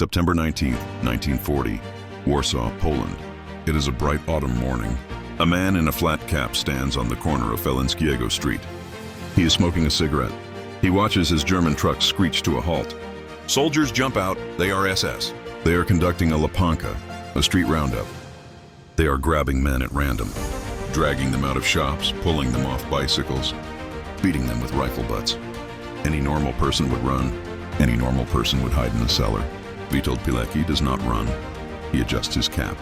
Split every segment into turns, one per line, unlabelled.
September 19, 1940, Warsaw, Poland. It is a bright autumn morning. A man in a flat cap stands on the corner of Felinskiego Street. He is smoking a cigarette. He watches his German truck screech to a halt. Soldiers jump out. They are SS. They are conducting a Lepanka, a street roundup. They are grabbing men at random, dragging them out of shops, pulling them off bicycles, beating them with rifle butts. Any normal person would run. Any normal person would hide in the cellar. Witold Pilecki does not run. He adjusts his cap,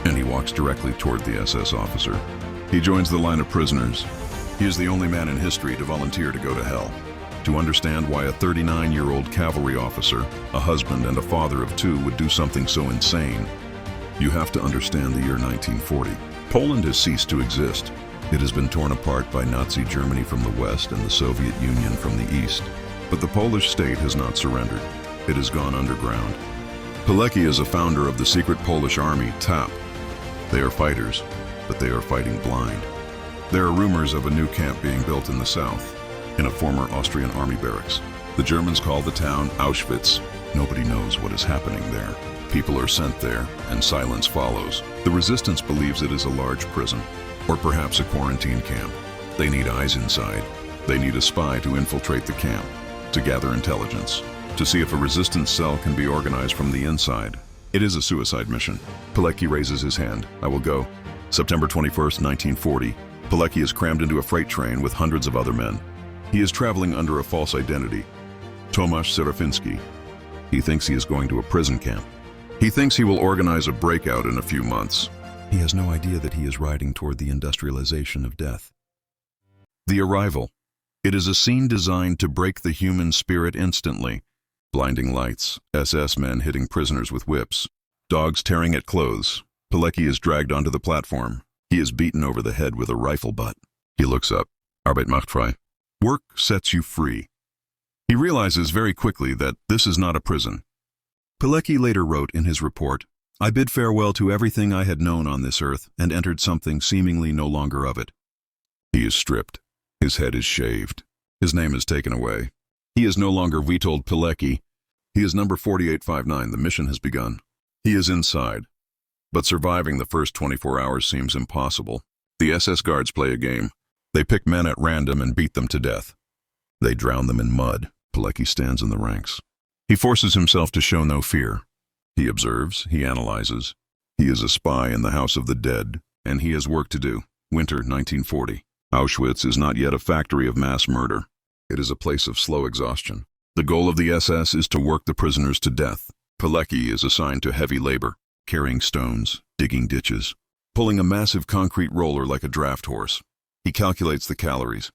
and he walks directly toward the SS officer. He joins the line of prisoners. He is the only man in history to volunteer to go to hell. To understand why a 39-year-old cavalry officer, a husband and a father of two, would do something so insane, you have to understand the year 1940. Poland has ceased to exist. It has been torn apart by Nazi Germany from the west and the Soviet Union from the east. But the Polish state has not surrendered. It has gone underground. Pilecki is a founder of the secret Polish army, TAP. They are fighters, but they are fighting blind. There are rumors of a new camp being built in the south, in a former Austrian army barracks. The Germans call the town Auschwitz. Nobody knows what is happening there. People are sent there, and silence follows. The resistance believes it is a large prison, or perhaps a quarantine camp. They need eyes inside. They need a spy to infiltrate the camp, to gather intelligence, to see if a resistance cell can be organized from the inside. It is a suicide mission. Pilecki raises his hand. I will go. September 21st, 1940. Pilecki is crammed into a freight train with hundreds of other men. He is traveling under a false identity. Tomasz Serafiński. He thinks he is going to a prison camp. He thinks he will organize a breakout in a few months. He has no idea that he is riding toward the industrialization of death. The arrival. It is a scene designed to break the human spirit instantly. Blinding lights, SS men hitting prisoners with whips, dogs tearing at clothes. Pilecki is dragged onto the platform. He is beaten over the head with a rifle butt. He looks up. Arbeit macht frei. Work sets you free. He realizes very quickly that this is not a prison. Pilecki later wrote in his report, I bid farewell to everything I had known on this earth and entered something seemingly no longer of it. He is stripped. His head is shaved. His name is taken away. He is no longer Witold Pilecki. He is number 4859. The mission has begun. He is inside. But surviving the first 24 hours seems impossible. The SS guards play a game. They pick men at random and beat them to death. They drown them in mud. Pilecki stands in the ranks. He forces himself to show no fear. He observes. He analyzes. He is a spy in the house of the dead, and he has work to do. Winter 1940. Auschwitz is not yet a factory of mass murder. It is a place of slow exhaustion. The goal of the SS is to work the prisoners to death. Pilecki is assigned to heavy labor, carrying stones, digging ditches, pulling a massive concrete roller like a draft horse. He calculates the calories.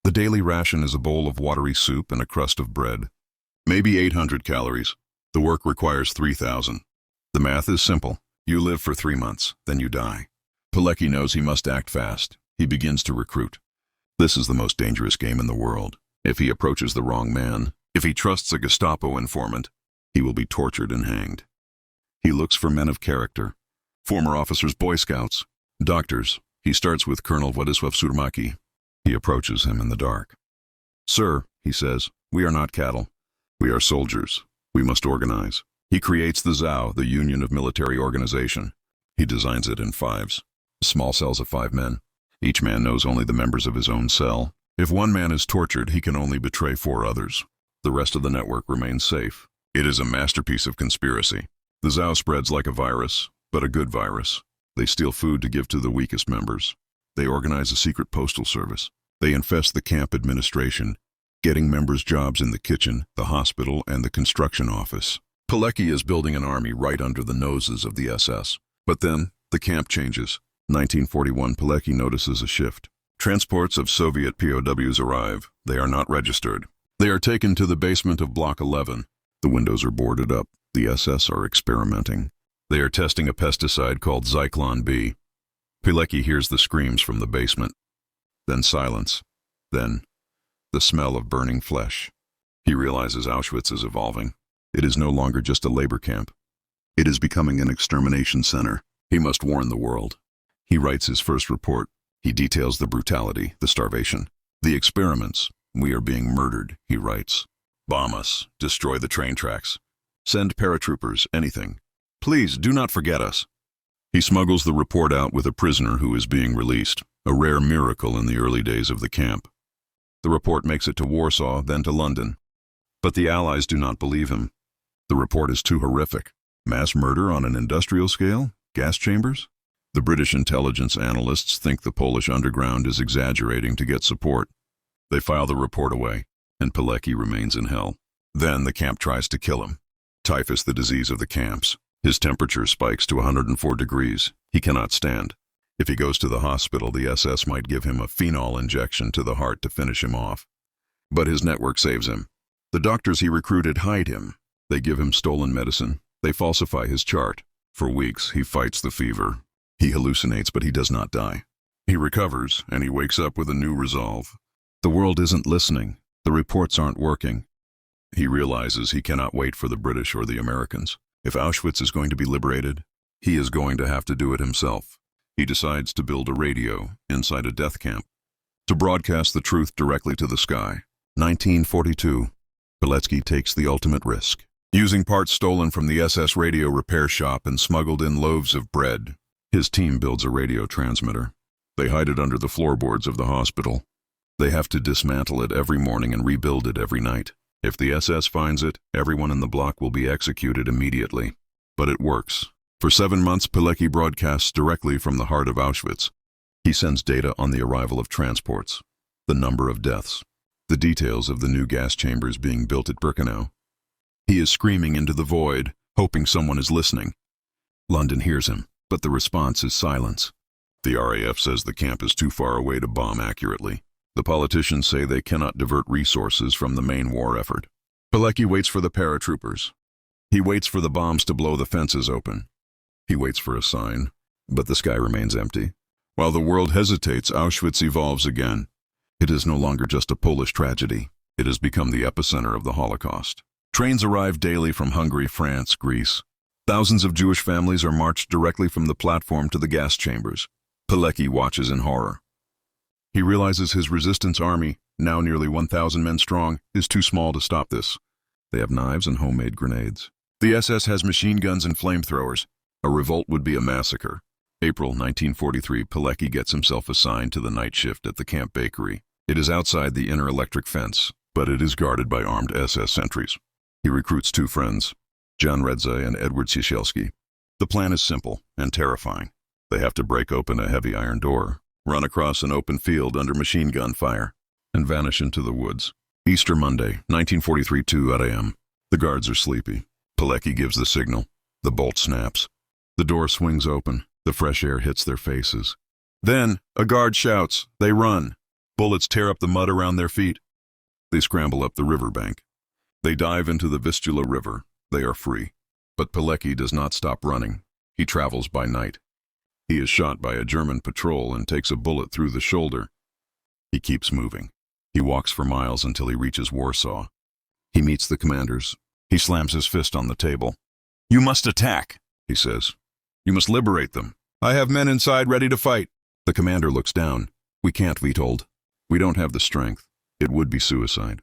The daily ration is a bowl of watery soup and a crust of bread. Maybe 800 calories. The work requires 3,000. The math is simple. You live for 3 months, then you die. Pilecki knows he must act fast. He begins to recruit. This is the most dangerous game in the world. If he approaches the wrong man, if he trusts a Gestapo informant, he will be tortured and hanged. He looks for men of character, former officers, Boy Scouts, doctors. He starts with Colonel Władysław Surmaki. He approaches him in the dark. Sir, he says, we are not cattle. We are soldiers. We must organize. He creates the ZOW, the Union of Military Organization. He designs it in fives, small cells of 5 men. Each man knows only the members of his own cell. If one man is tortured, he can only betray 4 others. The rest of the network remains safe. It is a masterpiece of conspiracy. The ZOW spreads like a virus, but a good virus. They steal food to give to the weakest members. They organize a secret postal service. They infest the camp administration, getting members jobs in the kitchen, the hospital, and the construction office. Pilecki is building an army right under the noses of the SS. But then, the camp changes. 1941, Pilecki notices a shift. Transports of Soviet POWs arrive. They are not registered. They are taken to the basement of Block 11. The windows are boarded up. The SS are experimenting. They are testing a pesticide called Zyklon B. Pilecki hears the screams from the basement. Then silence. Then, the smell of burning flesh. He realizes Auschwitz is evolving. It is no longer just a labor camp. It is becoming an extermination center. He must warn the world. He writes his first report. He details the brutality, the starvation, the experiments. We are being murdered, he writes. Bomb us, destroy the train tracks. Send paratroopers, anything. Please, do not forget us. He smuggles the report out with a prisoner who is being released, a rare miracle in the early days of the camp. The report makes it to Warsaw, then to London. But the Allies do not believe him. The report is too horrific. Mass murder on an industrial scale? Gas chambers? The British intelligence analysts think the Polish underground is exaggerating to get support. They file the report away, and Pilecki remains in hell. Then the camp tries to kill him. Typhus, the disease of the camps. His temperature spikes to 104 degrees. He cannot stand. If he goes to the hospital, the SS might give him a phenol injection to the heart to finish him off. But his network saves him. The doctors he recruited hide him. They give him stolen medicine. They falsify his chart. For weeks, he fights the fever. He hallucinates, but he does not die. He recovers, and he wakes up with a new resolve. The world isn't listening. The reports aren't working. He realizes he cannot wait for the British or the Americans. If Auschwitz is going to be liberated, he is going to have to do it himself. He decides to build a radio inside a death camp to broadcast the truth directly to the sky. 1942. Pilecki takes the ultimate risk. Using parts stolen from the SS radio repair shop and smuggled in loaves of bread, his team builds a radio transmitter. They hide it under the floorboards of the hospital. They have to dismantle it every morning and rebuild it every night. If the SS finds it, everyone in the block will be executed immediately. But it works. For 7 months, Pilecki broadcasts directly from the heart of Auschwitz. He sends data on the arrival of transports, the number of deaths, the details of the new gas chambers being built at Birkenau. He is screaming into the void, hoping someone is listening. London hears him, but the response is silence. The RAF says the camp is too far away to bomb accurately. The politicians say they cannot divert resources from the main war effort. Pilecki waits for the paratroopers. He waits for the bombs to blow the fences open. He waits for a sign, but the sky remains empty. While the world hesitates, Auschwitz evolves again. It is no longer just a Polish tragedy. It has become the epicenter of the Holocaust. Trains arrive daily from Hungary, France, Greece. Thousands of Jewish families are marched directly from the platform to the gas chambers. Pilecki watches in horror. He realizes his resistance army, now nearly 1,000 men strong, is too small to stop this. They have knives and homemade grenades. The SS has machine guns and flamethrowers. A revolt would be a massacre. April 1943, Pilecki gets himself assigned to the night shift at the camp bakery. It is outside the inner electric fence, but it is guarded by armed SS sentries. He recruits 2 friends, John Redza and Edward Ciesielski. The plan is simple and terrifying. They have to break open a heavy iron door, run across an open field under machine gun fire, and vanish into the woods. Easter Monday, 1943, 2 a.m. The guards are sleepy. Pilecki gives the signal. The bolt snaps. The door swings open. The fresh air hits their faces. Then, a guard shouts. They run. Bullets tear up the mud around their feet. They scramble up the riverbank. They dive into the Vistula River. They are free. But Pilecki does not stop running. He travels by night. He is shot by a German patrol and takes a bullet through the shoulder. He keeps moving. He walks for miles until he reaches Warsaw. He meets the commanders. He slams his fist on the table. "You must attack," he says. "You must liberate them. I have men inside ready to fight." The commander looks down. "We can't, Witold. We don't have the strength. It would be suicide."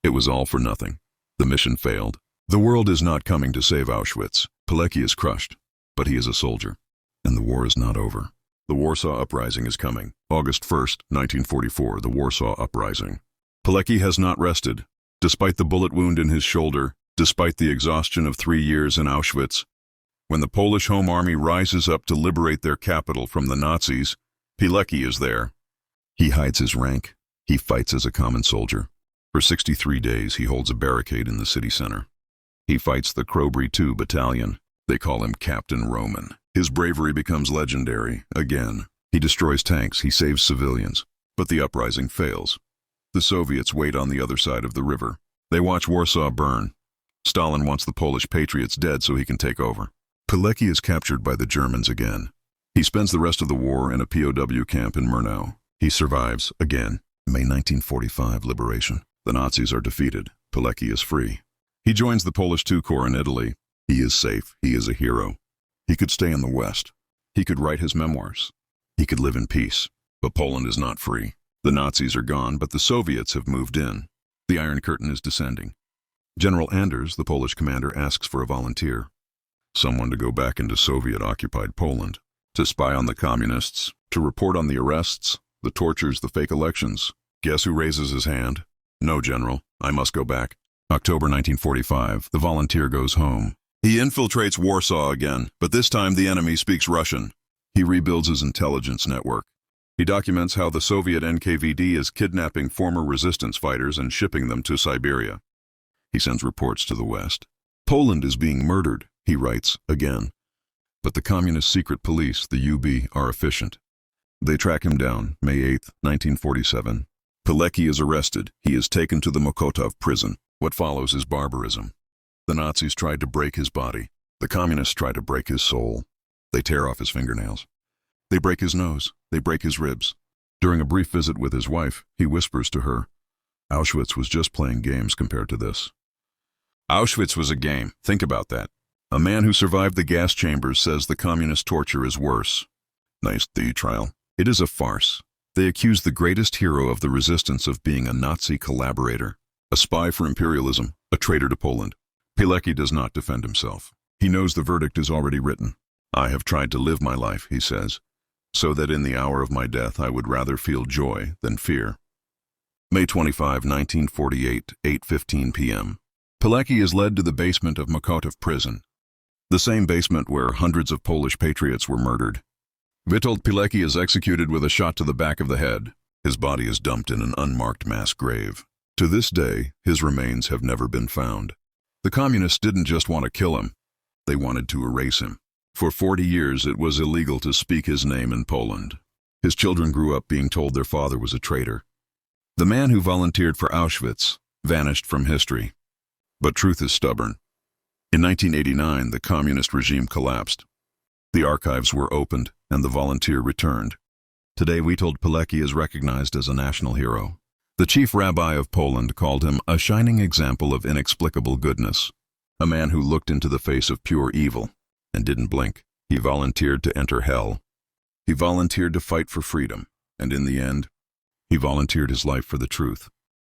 It was all for nothing. The mission failed. The world is not coming to save Auschwitz. Pilecki is crushed, but he is a soldier. And the war is not over. The Warsaw Uprising is coming. August 1st, 1944, the Warsaw Uprising. Pilecki has not rested. Despite the bullet wound in his shoulder, despite the exhaustion of 3 years in Auschwitz, when the Polish Home Army rises up to liberate their capital from the Nazis, Pilecki is there. He hides his rank. He fights as a common soldier. For 63 days, he holds a barricade in the city center. He fights the Crowbury II Battalion. They call him Captain Roman. His bravery becomes legendary, again. He destroys tanks, he saves civilians. But the uprising fails. The Soviets wait on the other side of the river. They watch Warsaw burn. Stalin wants the Polish patriots dead so he can take over. Pilecki is captured by the Germans again. He spends the rest of the war in a POW camp in Murnau. He survives, again. May 1945, liberation. The Nazis are defeated. Pilecki is free. He joins the Polish II Corps in Italy. He is safe. He is a hero. He could stay in the West. He could write his memoirs. He could live in peace. But Poland is not free. The Nazis are gone, but the Soviets have moved in. The Iron Curtain is descending. General Anders, the Polish commander, asks for a volunteer. Someone to go back into Soviet-occupied Poland, to spy on the communists, to report on the arrests, the tortures, the fake elections. Guess who raises his hand? No, General, I must go back. October 1945, the volunteer goes home. He infiltrates Warsaw again, but this time the enemy speaks Russian. He rebuilds his intelligence network. He documents how the Soviet NKVD is kidnapping former resistance fighters and shipping them to Siberia. He sends reports to the West. Poland is being murdered, he writes, again. But the communist secret police, the UB, are efficient. They track him down, May 8, 1947. Pilecki is arrested. He is taken to the Mokotów prison. What follows is barbarism. The Nazis tried to break his body. The communists tried to break his soul. They tear off his fingernails. They break his nose. They break his ribs. During a brief visit with his wife, he whispers to her, Auschwitz was just playing games compared to this. Auschwitz was a game. Think about that. A man who survived the gas chambers says the communist torture is worse. Nice trial. It is a farce. They accuse the greatest hero of the resistance of being a Nazi collaborator, a spy for imperialism, a traitor to Poland. Pilecki does not defend himself. He knows the verdict is already written. I have tried to live my life, he says, so that in the hour of my death I would rather feel joy than fear. May 25, 1948, 8:15 p.m. Pilecki is led to the basement of Mokotów prison, the same basement where hundreds of Polish patriots were murdered. Witold Pilecki is executed with a shot to the back of the head. His body is dumped in an unmarked mass grave. To this day, his remains have never been found. The communists didn't just want to kill him. They wanted to erase him. For 40 years, it was illegal to speak his name in Poland. His children grew up being told their father was a traitor. The man who volunteered for Auschwitz vanished from history. But truth is stubborn. In 1989, the communist regime collapsed. The archives were opened, and the volunteer returned. Today, Witold Pilecki is recognized as a national hero. The chief rabbi of Poland called him a shining example of inexplicable goodness, a man who looked into the face of pure evil and didn't blink. He volunteered to enter hell. He volunteered to fight for freedom, and in the end, he volunteered his life for the truth.